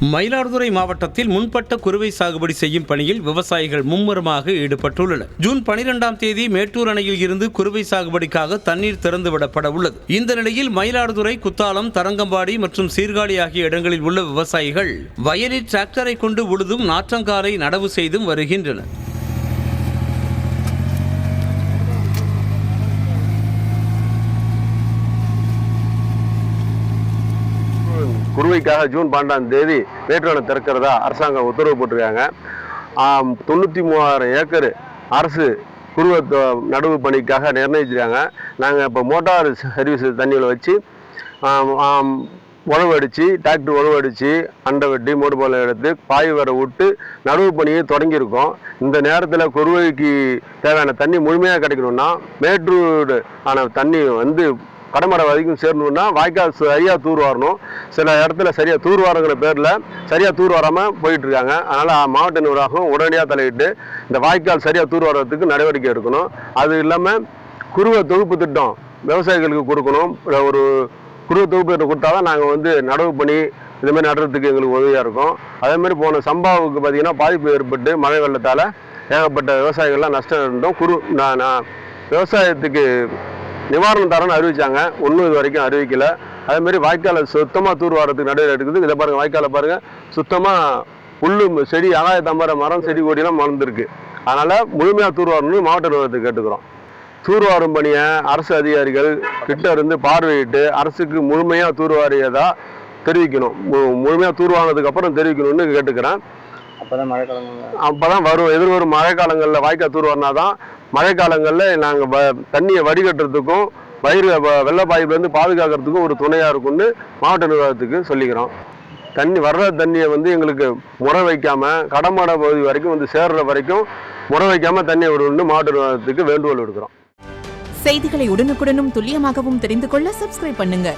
மயிலாடுதுறை மாவட்டத்தில் முன்பட்ட குறுவை சாகுபடி செய்யும் பணியில் விவசாயிகள் மும்முரமாக ஈடுபட்டுள்ளனர். ஜூன் 12ஆம் தேதி மேட்டூர் அணையில் இருந்து குறுவை சாகுபடிக்காக தண்ணீர் திறந்துவிடப்பட உள்ளது. இந்த நிலையில் மயிலாடுதுறை, குத்தாலம், தரங்கம்பாடி மற்றும் சீர்காழி ஆகிய இடங்களில் உள்ள விவசாயிகள் வயலில் டிராக்டரை கொண்டு உழுதும் நாற்றங்காலை நடவு செய்தும் வருகின்றனர். குறுவைக்காக ஜூன் 12ஆம் தேதி மேட்டூர் அணை திறக்கிறதா அரசாங்கம் உத்தரவு போட்டிருக்காங்க. 93,000 ஏக்கர் அரசு குறுவை நடவு பணிக்காக நிர்ணயிச்சிருக்காங்க. நாங்கள் இப்போ மோட்டார் சர்வீஸ் தண்ணியில் வச்சு உழவு அடித்து, டிராக்டர் உழவு அடித்து, அண்டை வெட்டி, மூடு போல எடுத்து, பாய் வர விட்டு நடவு பணியை தொடங்கியிருக்கோம். இந்த நேரத்தில் குறுவைக்கு தேவையான தண்ணி முழுமையாக கிடைக்கணும்னா மேட்டூர் ஆன தண்ணி வந்து கடமடை வரைக்கும் சேரணும்னா வாய்க்கால் சரியாக தூர் வரணும். சில இடத்துல சரியாக தூர் வரங்கிற பேரில் சரியாக தூர் வராமல் போயிட்டுருக்காங்க. அதனால் மாவட்ட நிர்வாகம் உடனடியாக தலையிட்டு இந்த வாய்க்கால் சரியாக தூர் வர்றதுக்கு நடவடிக்கை எடுக்கணும். அது இல்லாமல் குறுவை தொகுப்பு திட்டம் விவசாயிகளுக்கு கொடுக்கணும். ஒரு குறுவை தொகுப்பு திட்டம் கொடுத்தா தான் நாங்கள் வந்து நடவு பண்ணி இதுமாதிரி நடுறதுக்கு எங்களுக்கு உதவியாக இருக்கும். அதேமாதிரி போன சம்பாவுக்கு பார்த்திங்கன்னா பாதிப்பு ஏற்பட்டு மழை வெள்ளத்தால் ஏகப்பட்ட விவசாயிகள்லாம் நஷ்டம் இருந்தோம். விவசாயத்துக்கு நிவாரணம் தரன்னு அறிவிச்சாங்க. ஒன்றும் இது வரைக்கும் அறிவிக்கலை. அதேமாதிரி வாய்க்காலை சுத்தமாக தூர் வாரத்துக்கு நடுவில் எடுக்குது. இதை பாருங்கள், வாய்க்காலை பாருங்கள், சுத்தமாக புல்லு செடி, ஆகாய தாமரை மரம், செடி கொடியெல்லாம் மறந்துருக்கு. அதனால் முழுமையாக தூர் வாரணும்னு மாவட்ட நிர்வாகத்துக்கு கேட்டுக்கிறோம். தூர் வாரும் பணியை அரசு அதிகாரிகள் கிட்ட இருந்து பார்வையிட்டு அரசுக்கு முழுமையாக தூர் வாரியதாக தெரிவிக்கணும். முழுமையாக தூர் வாங்கினதுக்கு அப்புறம் தெரிவிக்கணும்னு கேட்டுக்கிறேன். அப்போதான் வரும் எதிர்வரும் மழை காலங்களில் வாய்க்கால் தூர் வரனாதான் மழை காலங்களில் நாங்கள் தண்ணியை வடிகட்டுறதுக்கும் வெள்ள பாய்ப்புலேருந்து பாதுகாக்கிறதுக்கும் ஒரு துணையாக இருக்கும்னு மாவட்ட நிர்வாகத்துக்கு சொல்லிக்கிறோம். வர்ற தண்ணியை வந்து எங்களுக்கு முறை வைக்காமல் கடமடை பகுதி வரைக்கும் வந்து சேர்ற வரைக்கும் முறை வைக்காமல் தண்ணியை விடணும்னு மாவட்ட நிர்வாகத்துக்கு வேண்டுகோள் விடுக்கிறோம். செய்திகளை உடனுக்குடனும் துல்லியமாகவும் தெரிந்து கொள்ள சப்ஸ்கிரைப் பண்ணுங்க.